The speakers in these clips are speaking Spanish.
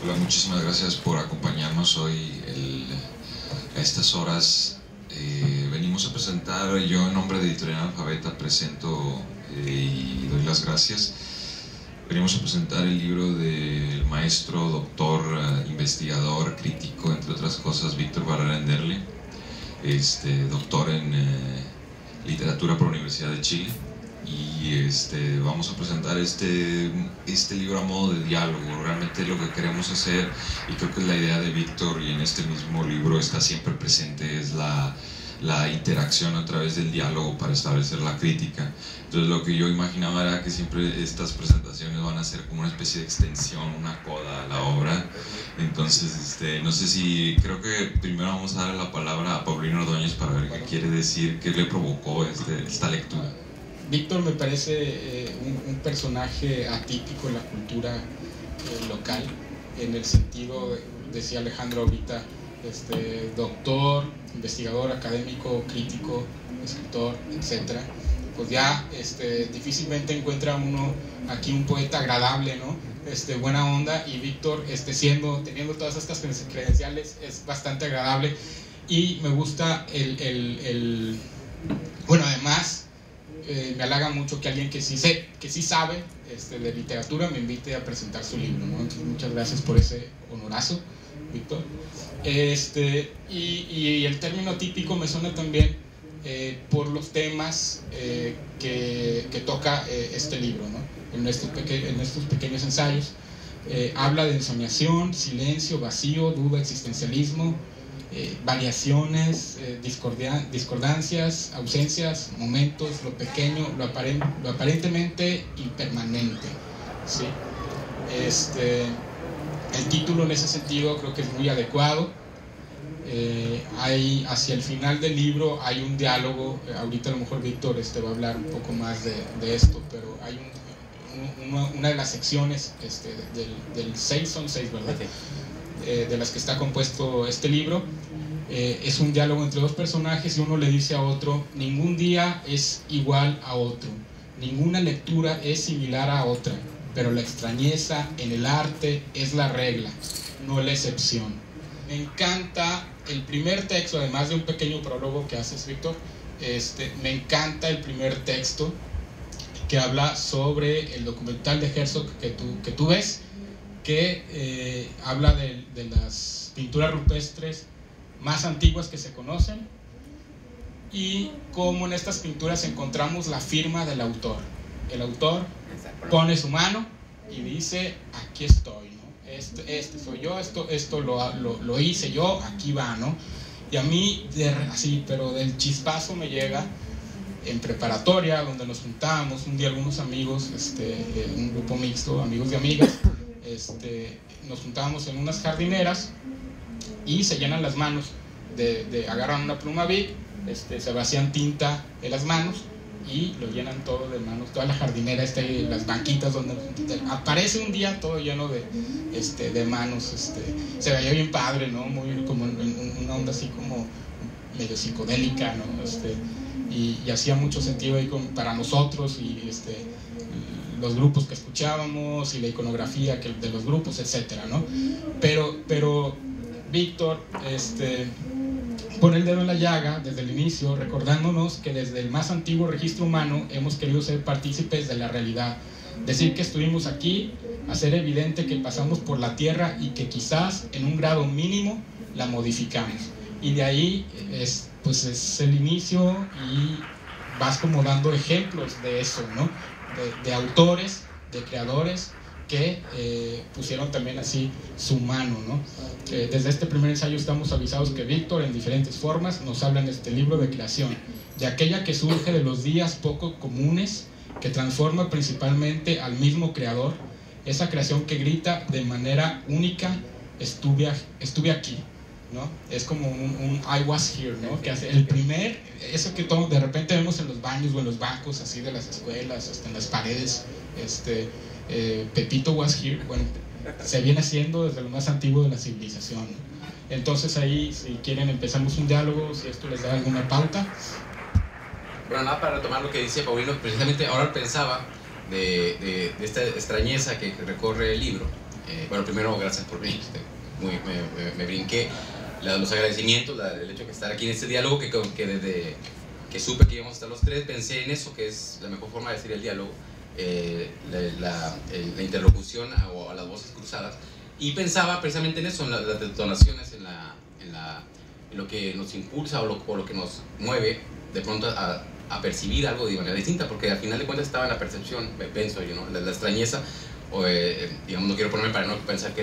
Hola, muchísimas gracias por acompañarnos hoy a estas horas. Venimos a presentar, yo en nombre de Editorial Analfabeta presento y doy las gracias. Venimos a presentar el libro del maestro, doctor, investigador, crítico, entre otras cosas, Víctor Barrera Enderle, doctor en literatura por la Universidad de Chile. Y vamos a presentar este libro a modo de diálogo. Realmente lo que queremos hacer, y creo que es la idea de Víctor, y en este mismo libro está siempre presente, es la interacción a través del diálogo para establecer la crítica. Entonces lo que yo imaginaba era que siempre estas presentaciones van a ser como una especie de extensión, una coda a la obra. Entonces no sé si, creo que primero vamos a darle la palabra a Paulino Ordóñez para ver qué quiere decir, qué le provocó esta lectura. Víctor me parece un personaje atípico en la cultura local, en el sentido, decía Alejandro ahorita, doctor, investigador, académico, crítico, escritor, etc. Pues ya difícilmente encuentra uno aquí un poeta agradable, ¿no? Buena onda, y Víctor, teniendo todas estas credenciales, es bastante agradable, y me gusta bueno, además me halaga mucho que alguien que sí sabe de literatura me invite a presentar su libro, ¿no? Entonces, muchas gracias por ese honorazo, Víctor. Y el término típico me suena también por los temas que toca este libro, ¿no? En estos pequeños ensayos. Habla de ensoñación, silencio, vacío, duda, existencialismo, variaciones, discordancias, ausencias, momentos, lo pequeño, lo aparentemente impermanente, ¿sí? El título en ese sentido creo que es muy adecuado. Hacia el final del libro hay un diálogo. Ahorita a lo mejor Víctor va a hablar un poco más de esto, pero hay una de las secciones del 6, son 6, ¿verdad? De las que está compuesto este libro. Es un diálogo entre dos personajes, y uno le dice a otro: ningún día es igual a otro, ninguna lectura es similar a otra, pero la extrañeza en el arte es la regla, no la excepción. Me encanta el primer texto, además de un pequeño prólogo que haces, Víctor. Me encanta el primer texto, que habla sobre el documental de Herzog que tú ves, que habla de las pinturas rupestres más antiguas que se conocen, y cómo en estas pinturas encontramos la firma del autor. El autor pone su mano y dice: aquí estoy, ¿no? Este soy yo, esto lo hice yo, aquí va, ¿no? Y a mí, así, pero del chispazo me llega en preparatoria, donde nos juntábamos un día algunos amigos, un grupo mixto, amigos y amigas, nos juntábamos en unas jardineras y se llenan las manos agarran una pluma Bic, se vacían tinta en las manos y lo llenan todo de manos, toda la jardinera, las banquitas donde aparece un día todo lleno de manos. Se veía bien padre, ¿no? Muy como una onda así como medio psicodélica, ¿no? Y hacía mucho sentido ahí para nosotros, y los grupos que escuchábamos y la iconografía de los grupos, etcétera, ¿no? Pero Víctor pone el dedo en la llaga desde el inicio, recordándonos que desde el más antiguo registro humano hemos querido ser partícipes de la realidad, decir que estuvimos aquí, hacer evidente que pasamos por la tierra y que quizás en un grado mínimo la modificamos. Y de ahí es el inicio, y vas como dando ejemplos de eso, ¿no? De autores, de creadores que pusieron también así su mano, ¿no? Desde este primer ensayo estamos avisados que Víctor, en diferentes formas, nos habla en este libro de creación, de aquella que surge de los días poco comunes, que transforma principalmente al mismo creador, esa creación que grita de manera única: estuve aquí, ¿no? Es como un I was here, ¿no? Que hace el primer, eso que de repente vemos en los baños o en los bancos así de las escuelas, hasta en las paredes, Pepito was here, bueno, se viene haciendo desde lo más antiguo de la civilización, ¿no? Entonces ahí, si quieren, empezamos un diálogo, si esto les da alguna pauta. Bueno, nada, para retomar lo que dice Paulino, precisamente ahora pensaba de esta extrañeza que recorre el libro, Bueno, primero, gracias por venir. Me brinqué los agradecimientos, el hecho de estar aquí en este diálogo, que desde que supe que íbamos a estar los tres, pensé en eso, que es la mejor forma de decir el diálogo, la interlocución o a las voces cruzadas. Y pensaba precisamente en eso, en las detonaciones, en lo que nos impulsa o lo que nos mueve de pronto a percibir algo de manera distinta, porque al final de cuentas estaba en la percepción, pienso yo, ¿no? La extrañeza, o digamos, no quiero ponerme para no pensar que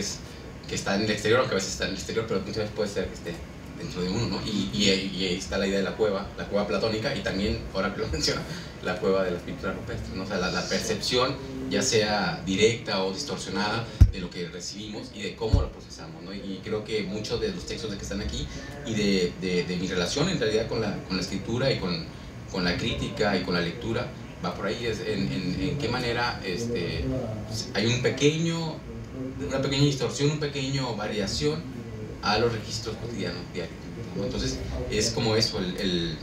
está en el exterior, aunque a veces está en el exterior, pero muchas veces puede ser que esté dentro de uno, ¿no? Y ahí está la idea de la cueva platónica, y también, ahora que lo menciona, la cueva de las pinturas rupestres, ¿no? O sea, la percepción, ya sea directa o distorsionada, de lo que recibimos y de cómo lo procesamos, ¿no? Y creo que muchos de los textos que están aquí y de mi relación en realidad con la escritura y con la crítica y con la lectura va por ahí, es en qué manera hay una pequeña distorsión, una pequeña variación a los registros cotidianos diarios, ¿no? Entonces es como eso, el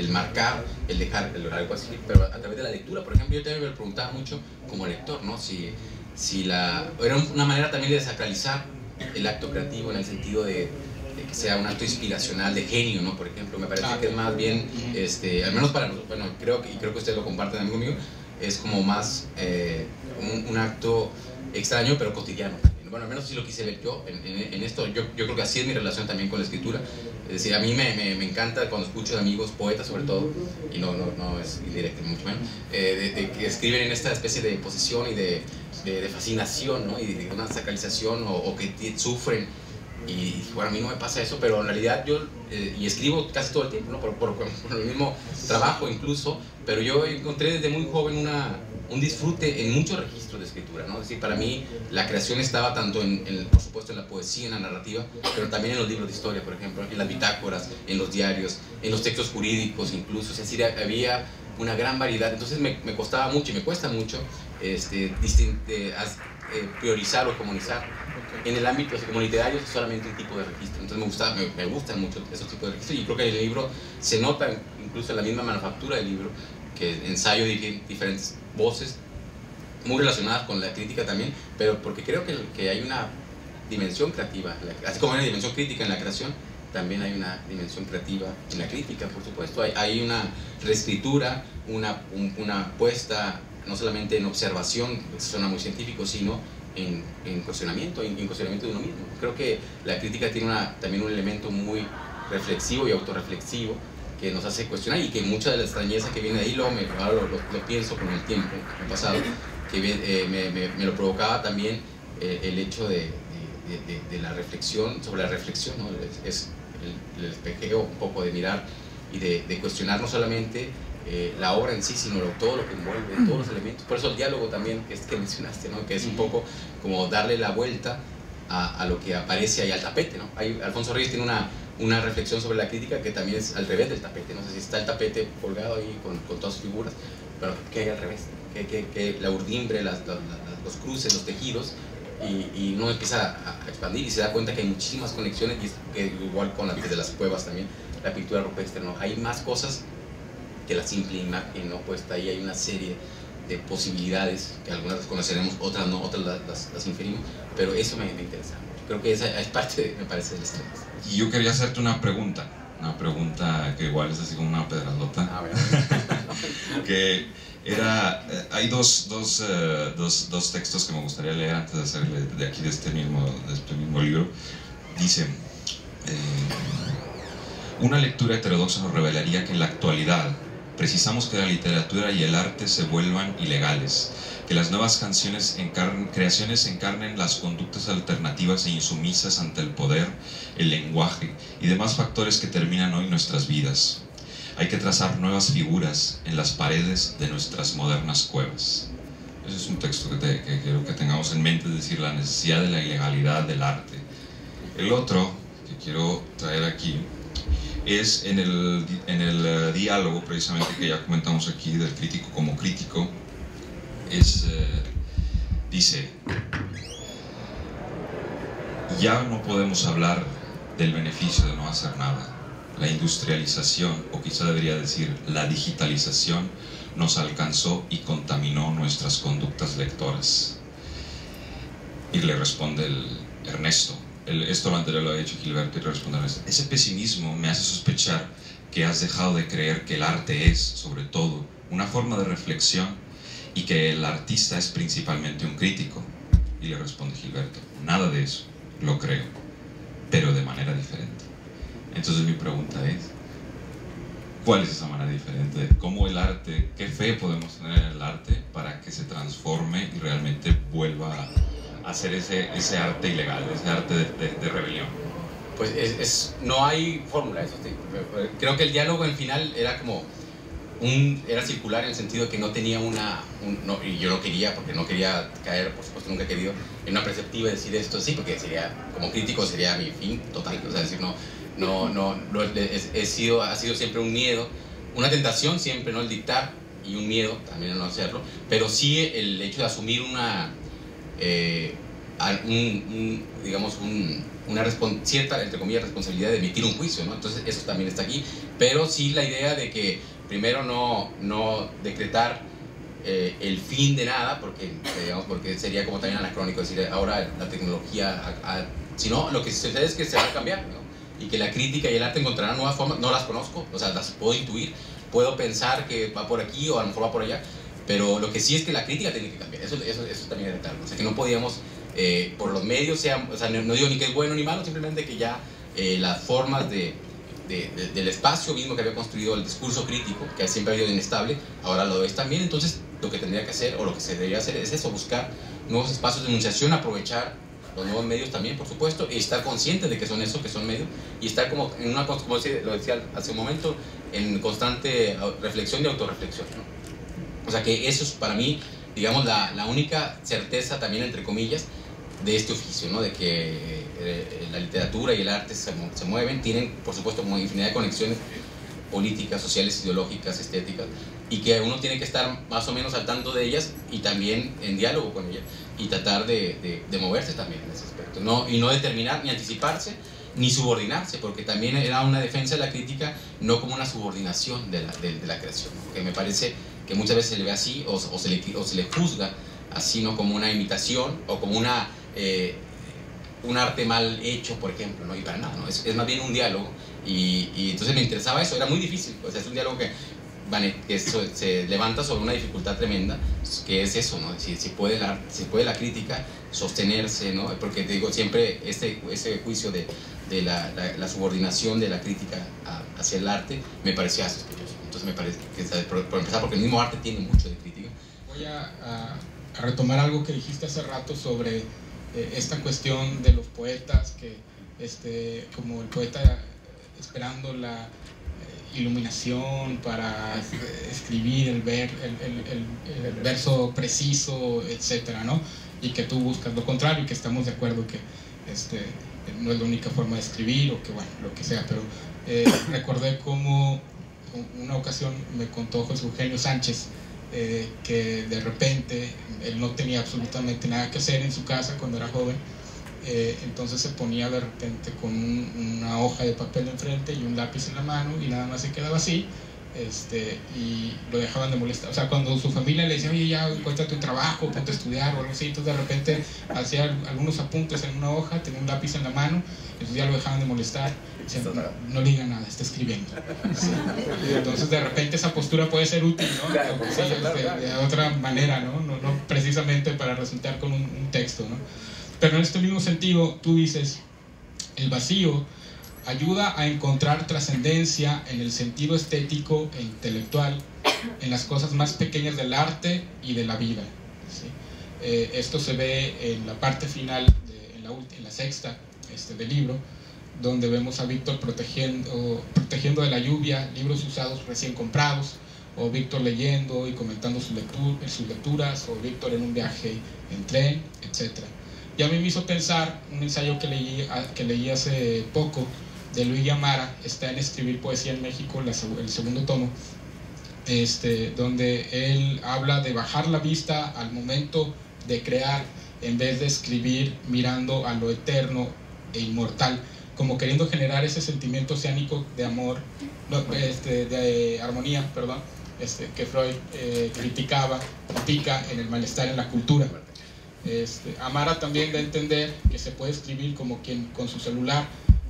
marcar, el dejar algo así, pero a través de la lectura. Por ejemplo, yo también me preguntaba mucho como lector, ¿no? Era una manera también de desacralizar el acto creativo, en el sentido de que sea un acto inspiracional, de genio, ¿no? Por ejemplo, me parece que es más bien, al menos para nosotros, bueno, creo que ustedes lo comparten también conmigo, es como más un acto extraño pero cotidiano. Bueno, al menos así lo quise ver yo en esto. Yo creo que así es mi relación también con la escritura. Es decir, a mí me encanta cuando escucho de amigos, poetas sobre todo, y no es indirecto, mucho menos, de que escriben en esta especie de posesión y de fascinación, ¿no? Y de una sacralización, o que sufren. Y bueno, a mí no me pasa eso, pero en realidad yo, y escribo casi todo el tiempo, ¿no? por el mismo trabajo incluso, pero yo encontré desde muy joven un disfrute en muchos registros de escritura, ¿no? Es decir, para mí la creación estaba tanto por supuesto en la poesía, en la narrativa, pero también en los libros de historia, por ejemplo, en las bitácoras, en los diarios, en los textos jurídicos incluso. Es decir, había una gran variedad. Entonces me costaba mucho y me cuesta mucho priorizar o comunizar en el ámbito comunitario solamente un tipo de registro. Entonces me gustan mucho esos tipos de registros, y creo que en el libro se nota, incluso en la misma manufactura del libro, que ensayo diferentes voces muy relacionadas con la crítica también, pero porque creo que hay una dimensión creativa, así como hay una dimensión crítica en la creación, también hay una dimensión creativa en la crítica, por supuesto. Hay una reescritura, una puesta no solamente en observación, que suena muy científico, sino en cuestionamiento, en cuestionamiento de uno mismo. Creo que la crítica tiene también un elemento muy reflexivo y autorreflexivo que nos hace cuestionar, y que mucha de la extrañeza que viene de ahí, ahora lo pienso con el tiempo, el pasado, que me lo provocaba también el hecho de la reflexión, sobre la reflexión, ¿no? Es el espejeo un poco de mirar y de cuestionar no solamente la obra en sí, sino todo lo que envuelve, todos los elementos. Por eso el diálogo también que mencionaste, ¿no? Que es un poco como darle la vuelta a lo que aparece ahí al tapete, ¿no? Alfonso Reyes tiene una reflexión sobre la crítica que también es al revés del tapete. No sé si está el tapete colgado ahí con todas sus figuras, pero ¿qué hay al revés? Que la urdimbre, los cruces, los tejidos, y uno empieza a expandir y se da cuenta que hay muchísimas conexiones, y que igual con de las cuevas también, la pintura rupestre, ¿no? Hay más cosas que la simple imagen, ¿no? Pues ahí hay una serie de posibilidades que algunas las conoceremos, otras no, otras las inferimos, pero eso me interesa mucho. Creo que esa es parte, me parece, del estrés. Y yo quería hacerte una pregunta que igual es así como una pedradota. A ver. Que hay dos textos que me gustaría leer antes de hacerle de aquí, de este mismo libro. Dice: una lectura heterodoxa nos revelaría que en la actualidad precisamos que la literatura y el arte se vuelvan ilegales, que las nuevas creaciones encarnen las conductas alternativas e insumisas ante el poder, el lenguaje y demás factores que terminan hoy nuestras vidas. Hay que trazar nuevas figuras en las paredes de nuestras modernas cuevas. Ese es un texto que quiero que tengamos en mente, es decir, la necesidad de la ilegalidad del arte. El otro que quiero traer aquí es en el diálogo precisamente que ya comentamos aquí, del crítico como crítico. Dice: ya no podemos hablar del beneficio de no hacer nada. La industrialización, o quizá debería decir la digitalización, nos alcanzó y contaminó nuestras conductas lectoras. Y le responde Ernesto, esto lo anterior lo ha dicho Gilberto, y le responde Ernesto: ese pesimismo me hace sospechar que has dejado de creer que el arte es, sobre todo, una forma de reflexión y que el artista es principalmente un crítico. Y le responde Gilberto: nada de eso, lo creo, pero de manera diferente. Entonces mi pregunta es, ¿cuál es esa manera diferente? ¿Cómo el arte, qué fe podemos tener en el arte para que se transforme y realmente vuelva a ser ese arte ilegal, ese arte de rebelión? Pues no hay fórmula, eso sí. Creo que el diálogo en final era como era circular en el sentido de que no tenía y yo no quería, porque no quería caer, por supuesto nunca he querido, en una perspectiva de decir esto sí, porque sería, como crítico sería mi fin total, o sea, decir ha sido siempre un miedo, una tentación siempre, ¿no? El dictar, y un miedo también a no hacerlo, pero sí el hecho de asumir una cierta, entre comillas, responsabilidad de emitir un juicio, ¿no? Entonces eso también está aquí, pero sí la idea de que primero no decretar el fin de nada, porque sería como también anacrónico decir ahora la tecnología, sino lo que sucede es que se va a cambiar, ¿no? Y que la crítica y el arte encontrarán nuevas formas. No las conozco, o sea, las puedo intuir, puedo pensar que va por aquí o a lo mejor va por allá, pero lo que sí es que la crítica tiene que cambiar, eso también es claro, o sea, que no podíamos por los medios, o sea, no digo ni que es bueno ni malo, simplemente que ya las formas del espacio mismo que había construido el discurso crítico, que siempre ha sido inestable, ahora lo es también. Entonces lo que tendría que hacer, o lo que se debería hacer, es eso, buscar nuevos espacios de enunciación, aprovechar los nuevos medios también, por supuesto, y estar consciente de que son eso, que son medios, y estar como en una, como lo decía hace un momento, en constante reflexión y autorreflexión, ¿no? O sea que eso es para mí, digamos, la única certeza también, entre comillas, de este oficio, ¿no? De que la literatura y el arte se mueven, tienen, por supuesto, como infinidad de conexiones políticas, sociales, ideológicas, estéticas, y que uno tiene que estar más o menos al tanto de ellas y también en diálogo con ellas, y tratar de moverse también en ese aspecto, ¿no? Y no determinar, ni anticiparse, ni subordinarse, porque también era una defensa de la crítica, no como una subordinación de la creación, ¿no? Que me parece que muchas veces se le ve así, o se le juzga así, ¿no? Como una imitación, o como un arte mal hecho, por ejemplo, ¿no? Y para nada, ¿no? Es más bien un diálogo, y entonces me interesaba eso, era muy difícil, o sea, es un diálogo que se levanta sobre una dificultad tremenda, que es eso, ¿no? Si puede la crítica sostenerse, ¿no? Porque te digo, siempre ese juicio de la subordinación de la crítica hacia el arte me parecía sospechoso. Entonces me parece que, por empezar, porque el mismo arte tiene mucho de crítica. Voy a retomar algo que dijiste hace rato sobre esta cuestión de los poetas, que como el poeta esperando la iluminación para escribir el verso preciso, etcétera, ¿no? Y que tú buscas lo contrario, y que estamos de acuerdo que no es la única forma de escribir, o que bueno, lo que sea, pero recordé como una ocasión me contó José Eugenio Sánchez que de repente él no tenía absolutamente nada que hacer en su casa cuando era joven, entonces se ponía de repente con una hoja de papel enfrente y un lápiz en la mano, y nada más se quedaba así, y lo dejaban de molestar. O sea, cuando su familia le decía, oye, ya encuéntrate un trabajo, ponte a estudiar o algo así, entonces de repente hacía algunos apuntes en una hoja, tenía un lápiz en la mano, entonces ya lo dejaban de molestar. Decían, no le diga nada, está escribiendo. Sí. Entonces de repente esa postura puede ser útil, ¿no? Sí, de otra manera, ¿no? No precisamente para resultar con un texto, ¿no? Pero en este mismo sentido, tú dices, el vacío ayuda a encontrar trascendencia en el sentido estético e intelectual, en las cosas más pequeñas del arte y de la vida, ¿sí? Esto se ve en la parte final, en la sexta del libro, donde vemos a Víctor protegiendo de la lluvia libros usados recién comprados, o Víctor leyendo y comentando sus lecturas, o Víctor en un viaje en tren, etc. Y a mí me hizo pensar un ensayo que leí hace poco de Luis Guiamara, está en Escribir Poesía en México, el segundo tomo, donde él habla de bajar la vista al momento de crear, en vez de escribir mirando a lo eterno e inmortal, como queriendo generar ese sentimiento oceánico de amor, de armonía, perdón, que Freud critica en El malestar en la cultura. Amara también da a entender que se puede escribir como quien con su celular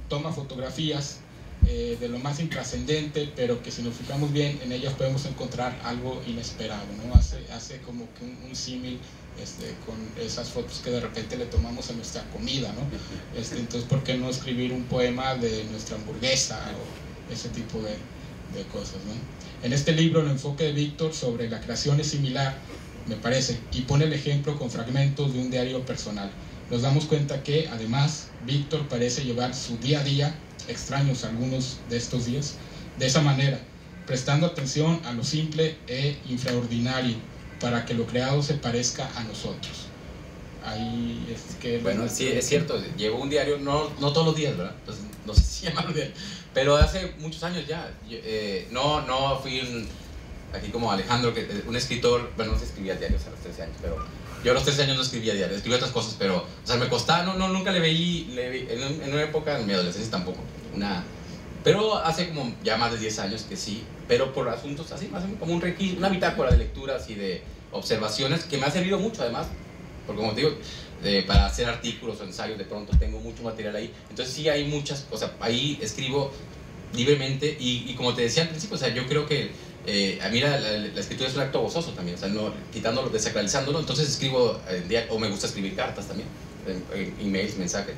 toma fotografías de lo más intrascendente, pero que si nos fijamos bien en ellas podemos encontrar algo inesperado, ¿no? Hace como que un símil con esas fotos que de repente le tomamos a nuestra comida, ¿no? Entonces, ¿por qué no escribir un poema de nuestra hamburguesa o ese tipo de cosas, ¿no? En este libro el enfoque de Víctor sobre la creación es similar, me parece, y pone el ejemplo con fragmentos de un diario personal. Nos damos cuenta que, además, Víctor parece llevar su día a día, extraños algunos de estos días, de esa manera, prestando atención a lo simple e infraordinario, para que lo creado se parezca a nosotros. Ahí es que... Bueno, sí, es cierto, llevo un diario, no todos los días, ¿verdad? Entonces, no sé si llamarlo diario, pero hace muchos años ya. No fui aquí como Alejandro, un escritor, bueno, no se escribía diarios a los 13 años, pero yo a los 13 años no escribía diarios, escribía otras cosas, pero, o sea, me costaba, nunca le veí en una época, en mi adolescencia tampoco, pero hace como ya más de 10 años que sí, pero por asuntos así, más como una bitácora de lecturas y de observaciones que me ha servido mucho además, porque como te digo, para hacer artículos o ensayos de pronto tengo mucho material ahí, entonces sí hay muchas cosas, ahí escribo libremente y como te decía al principio, o sea, yo creo que a mí la escritura es un acto gozoso también, o sea, no, quitándolo, desacralizándolo, entonces escribo o me gusta escribir cartas también, emails, mensajes,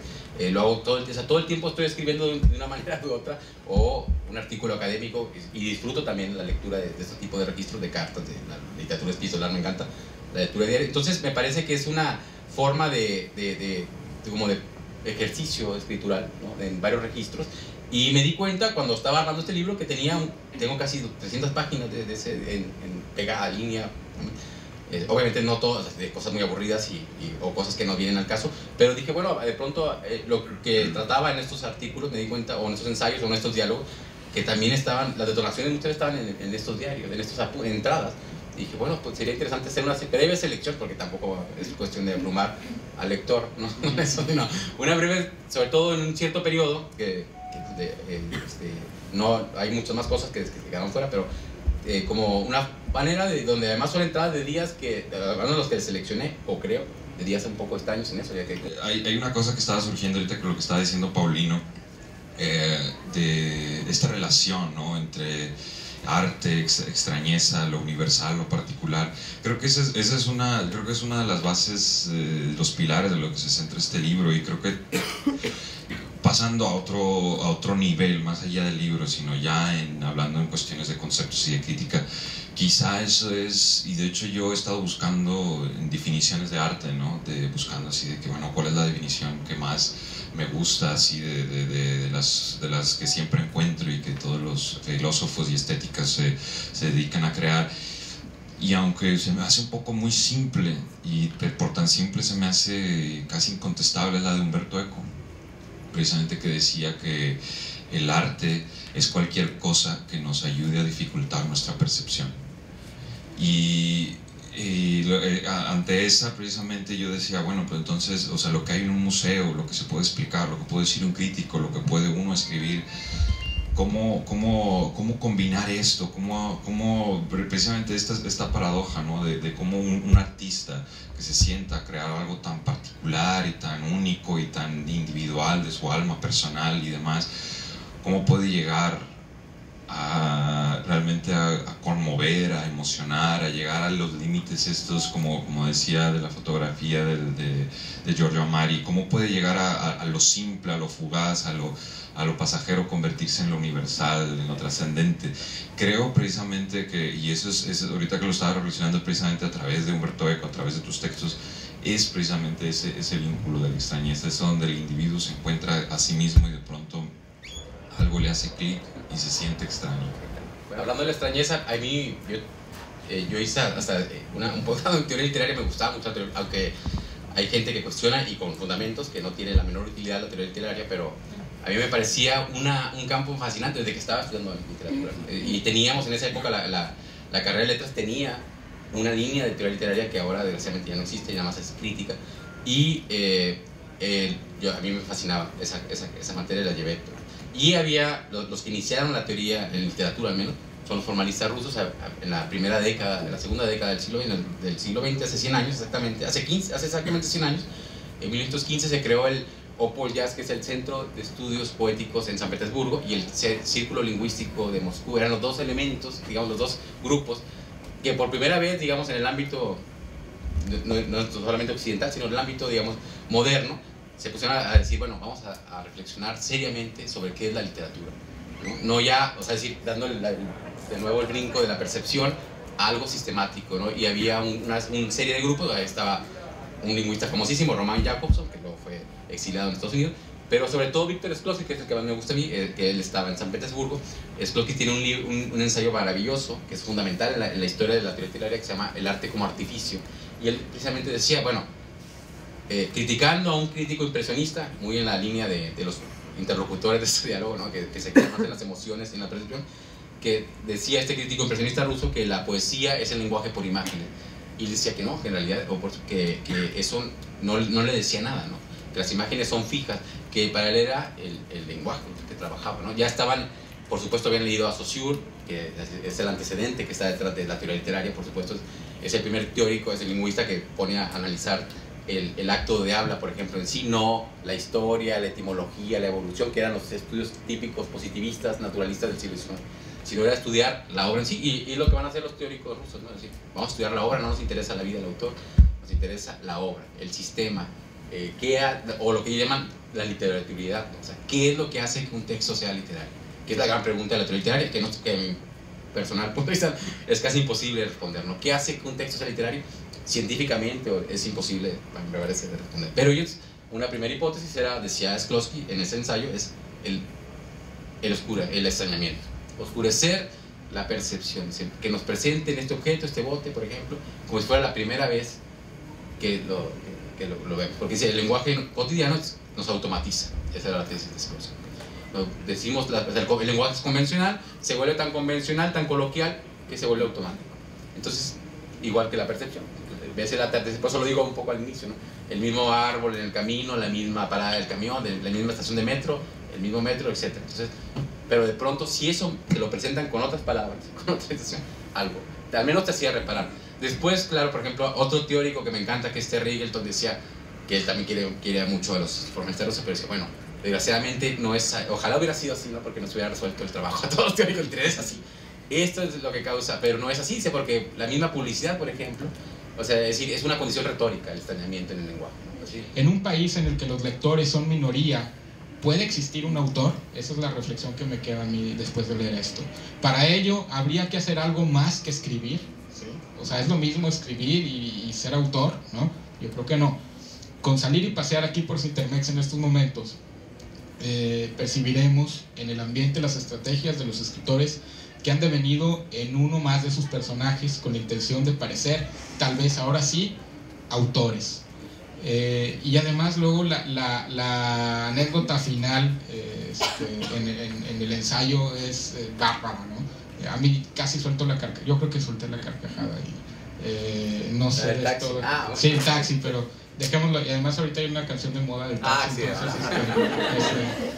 lo hago todo el tiempo estoy escribiendo de una manera u otra, o un artículo académico, y disfruto también la lectura de este tipo de registros de cartas, de la literatura epistolar, me encanta la lectura diaria, entonces me parece que es una forma como de ejercicio escritural, ¿no? En varios registros. Y me di cuenta cuando estaba armando este libro que tengo casi 300 páginas en pegada línea. Obviamente no todas, de cosas muy aburridas o cosas que no vienen al caso, pero dije, bueno, de pronto lo que trataba en estos artículos, me di cuenta, o en estos ensayos, o en estos diálogos, que también las detonaciones muchas veces estaban en estos diarios, en estas entradas. Y dije, bueno, pues sería interesante hacer una breve selección, porque tampoco es cuestión de abrumar al lector, ¿no? Una breve, sobre todo en un cierto periodo, no hay muchas más cosas que quedaron fuera, pero como una manera donde además son entradas de días algunos de los que seleccioné, o creo, de días un poco extraños en eso. Hay una cosa que estaba surgiendo ahorita con lo que estaba diciendo Paulino, de esta relación, ¿no? Entre arte, extrañeza, lo universal, lo particular. Creo que esa es una de las bases, los pilares de lo que se centra este libro, y creo que pasando a otro nivel, más allá del libro, sino ya hablando en cuestiones de conceptos y de crítica, quizá eso es, y de hecho yo he estado buscando en definiciones de arte, ¿no? Buscando así de que, bueno, ¿cuál es la definición que más me gusta, así de las que siempre encuentro y que todos los filósofos y estéticas se dedican a crear? Y aunque se me hace un poco muy simple, y por tan simple se me hace casi incontestable, es la de Umberto Eco, precisamente, que decía que el arte es cualquier cosa que nos ayude a dificultar nuestra percepción. Y ante esa, precisamente, yo decía, bueno, pues entonces, o sea, lo que hay en un museo, lo que se puede explicar, lo que puede decir un crítico, lo que puede uno escribir, ¿cómo combinar esto? ¿Cómo precisamente esta paradoja, ¿no? De cómo un artista que se sienta a crear algo tan particular y tan único y tan individual de su alma personal y demás, cómo puede llegar realmente a conmover, a emocionar, a llegar a los límites estos, como decía, de la fotografía de Giorgio Amari, cómo puede llegar a lo simple, a lo fugaz, a lo pasajero, convertirse en lo universal, en lo trascendente. Creo precisamente que, y eso es ahorita que lo estaba reflexionando precisamente a través de Umberto Eco, a través de tus textos, es precisamente ese vínculo de la extrañeza, es donde el individuo se encuentra a sí mismo y de pronto algo le hace clic y se siente extraño. Bueno, hablando de la extrañeza, a mí yo hice hasta un poco de teoría literaria, me gustaba mucho, aunque hay gente que cuestiona y con fundamentos que no tiene la menor utilidad la teoría literaria, pero a mí me parecía un campo fascinante desde que estaba estudiando literatura. Y teníamos en esa época, la carrera de letras tenía una línea de teoría literaria que ahora desgraciadamente ya no existe, y nada más es crítica. Y a mí me fascinaba esa materia, la llevé. Y había los que iniciaron la teoría en literatura, al menos, son los formalistas rusos en la primera década, en la segunda década del siglo XX, hace 100 años exactamente, hace exactamente 100 años, en 1915 se creó el Opol-Yaz, que es el Centro de Estudios Poéticos en San Petersburgo, y el Círculo Lingüístico de Moscú. Eran los dos elementos, digamos, los dos grupos, que por primera vez, digamos, en el ámbito, no solamente occidental, sino en el ámbito, digamos, moderno, se pusieron a decir, bueno, vamos a reflexionar seriamente sobre qué es la literatura. No ya, o sea, decir, dándole de nuevo el brinco de la percepción a algo sistemático, ¿no? Y había una serie de grupos, estaba un lingüista famosísimo, Roman Jakobson, que luego fue exiliado en Estados Unidos, pero sobre todo Víctor Shklovsky, que es el que más me gusta a mí, que él estaba en San Petersburgo. Shklovsky tiene un ensayo maravilloso, que es fundamental en la historia de la teoría literaria, que se llama El arte como artificio, y él precisamente decía, bueno, criticando a un crítico impresionista, muy en la línea de los interlocutores de este diálogo, ¿no? que se quedan más en las emociones y en la percepción, que decía este crítico impresionista ruso que la poesía es el lenguaje por imágenes, y decía que no, que en realidad que eso no le decía nada, ¿no? Que las imágenes son fijas, que para él era el lenguaje que trabajaba, ¿no? Ya estaban, por supuesto, habían leído a Saussure, que es el antecedente que está detrás de la teoría literaria, por supuesto, es el primer teórico, es el lingüista que pone a analizar el acto de habla, por ejemplo, en sí, no la historia, la etimología, la evolución, que eran los estudios típicos positivistas, naturalistas del siglo XIX, sino era estudiar la obra en sí, y lo que van a hacer los teóricos rusos, ¿no? Es decir, vamos a estudiar la obra, no nos interesa la vida del autor, nos interesa la obra, el sistema, o lo que llaman la literatividad, o sea, ¿qué es lo que hace que un texto sea literario? Que es la gran pregunta de la teoría literaria, que en mi personal punto de vista es casi imposible responder, ¿no? ¿Qué hace que un texto sea literario? Científicamente es imposible, me parece, de responder. Pero ellos, una primera hipótesis era, decía Shklovsky en ese ensayo, es el extrañamiento. Oscurecer la percepción, que nos presenten este objeto, este bote, por ejemplo, como si fuera la primera vez que lo vemos. Porque el lenguaje cotidiano nos automatiza. Esa era la tesis de Shklovsky. Decimos, el lenguaje es convencional, se vuelve tan convencional, tan coloquial, que se vuelve automático. Entonces, igual que la percepción. Ves el atardecer, por eso lo digo un poco al inicio, ¿no? El mismo árbol en el camino, la misma parada del camión, la misma estación de metro, el mismo metro, etc. Entonces, pero de pronto, si eso te lo presentan con otras palabras, con otra expresión, algo, al menos te hacía reparar. Después, claro, por ejemplo, otro teórico que me encanta, que es Terry Eagleton, decía que él también quiere mucho a los formalistas, pero decía, bueno, desgraciadamente no es, ojalá hubiera sido así, ¿no? Porque nos hubiera resuelto el trabajo a todos los teóricos literarios así. Esto es lo que causa, pero no es así, dice, porque la misma publicidad, por ejemplo, o sea, es decir, es una condición retórica el extrañamiento en el lenguaje, ¿no? Así. En un país en el que los lectores son minoría, ¿puede existir un autor? Esa es la reflexión que me queda a mí después de leer esto. Para ello, ¿habría que hacer algo más que escribir? ¿Sí? O sea, ¿es lo mismo escribir y ser autor? ¿No? Yo creo que no. Con salir y pasear aquí por Cintermex en estos momentos, percibiremos en el ambiente las estrategias de los escritores que han devenido en uno más de sus personajes con la intención de parecer, tal vez ahora sí, autores. Y además luego la anécdota final en el ensayo es bárbara, ¿no? A mí casi suelto la carcajada, yo creo que solté la carcajada y no sé el taxi. Bueno. Sí, el taxi, pero dejémoslo. Y además ahorita hay una canción de moda del taxi, sí, entonces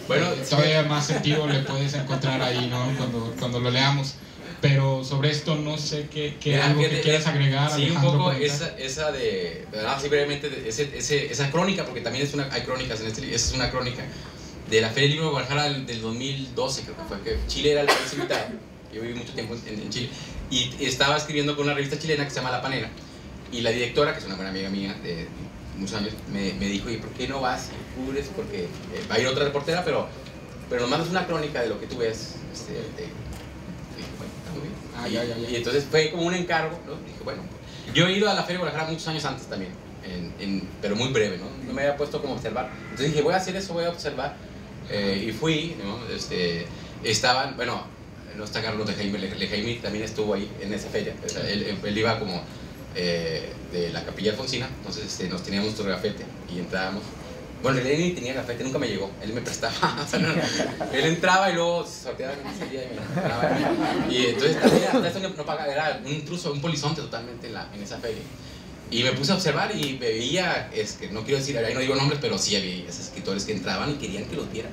bueno, todavía más sentido le puedes encontrar ahí, ¿no? Cuando lo leamos. Pero sobre esto no sé qué algo que quieras agregar. Sí, Alejandro, un poco esa de, así brevemente, esa crónica, porque también hay crónicas en este libro, esa es una crónica de la Feria del Libro de Guadalajara del 2012, creo que fue, que Chile era el país invitado. Yo viví mucho tiempo en Chile y estaba escribiendo con una revista chilena que se llama La Panera, y la directora, que es una buena amiga mía de muchos años, me dijo, ¿y por qué no vas y cubres? Porque va a ir otra reportera, pero nos mandas una crónica de lo que tú ves. Y entonces fue como un encargo, ¿no? Dije, bueno, yo he ido a la Feria de Guadalajara muchos años antes también, pero muy breve, ¿no? No me había puesto como a observar. Entonces dije, voy a hacer eso, voy a observar. Y fui, ¿no? Estaban, bueno, no está Carlos Lejaime también estuvo ahí en esa feria. O sea, él iba como de la Capilla Alfonsina, entonces nos teníamos nuestro gafete y entrábamos. Bueno, él ni tenía gafete, nunca me llegó, él me prestaba. O sea, él entraba y luego se sorteaba y me salía y me entraba. Y entonces también no pagaba, era un intruso, un polizonte totalmente en esa feria. Y me puse a observar y veía, no quiero decir, ahí no digo nombres, pero sí había esos escritores que entraban y querían que los vieran.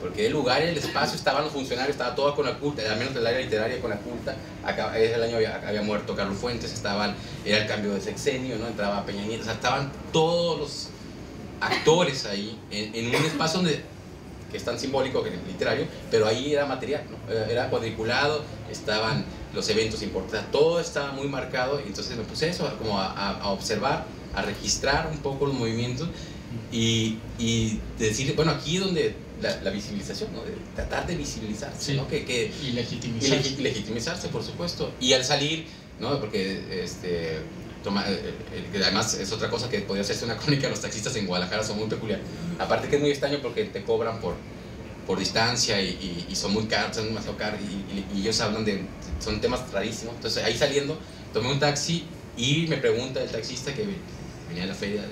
porque el lugar y el espacio estaban los funcionarios, estaba toda Conaculta, al menos el área literaria de Conaculta. El año había muerto Carlos Fuentes, era el cambio de sexenio, ¿no? Entraba Peña Nieto, o sea, estaban todos los actores ahí en un espacio que es tan simbólico que es literario, pero ahí era material, ¿no? Era cuadriculado, estaban los eventos importantes, todo estaba muy marcado, y entonces me puse eso, como a observar, a registrar un poco los movimientos y decir, bueno, aquí es donde la visibilización, ¿no? De tratar de visibilizarse, sí, ¿no? Y legitimizarse. Y legitimizarse, por supuesto. Y al salir, ¿no? Porque que además es otra cosa que podría hacerse una crónica. Los taxistas en Guadalajara son muy peculiares. Aparte que es muy extraño porque te cobran por distancia y son muy caros, son demasiado caros, y ellos hablan son temas rarísimos. Entonces ahí saliendo tomé un taxi y me pregunta el taxista que venía de la feria,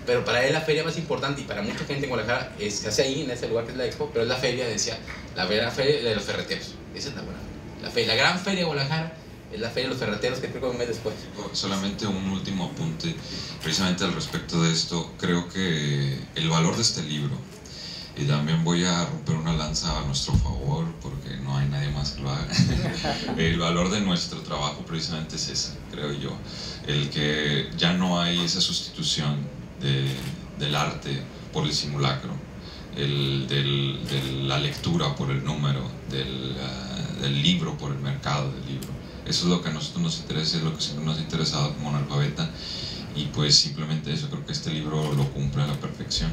pero para él la feria más importante, y para mucha gente en Guadalajara, se hace ahí en ese lugar que es la Expo, pero es la feria, decía, la feria de los ferreteros. Esa es la buena feria. La gran feria de Guadalajara es la feria de los ferreteros, que creo que un mes después. Solamente un último apunte precisamente al respecto de esto. Creo que el valor de este libro, y también voy a romper una lanza a nuestro favor porque no hay nadie más que lo haga, el valor de nuestro trabajo precisamente es ese, creo yo, el que ya no hay esa sustitución del arte por el simulacro, de la lectura por el número, del libro por el mercado del libro. Eso es lo que a nosotros nos interesa, es lo que siempre nos ha interesado como Analfabeta, y pues simplemente eso, creo que este libro lo cumple a la perfección.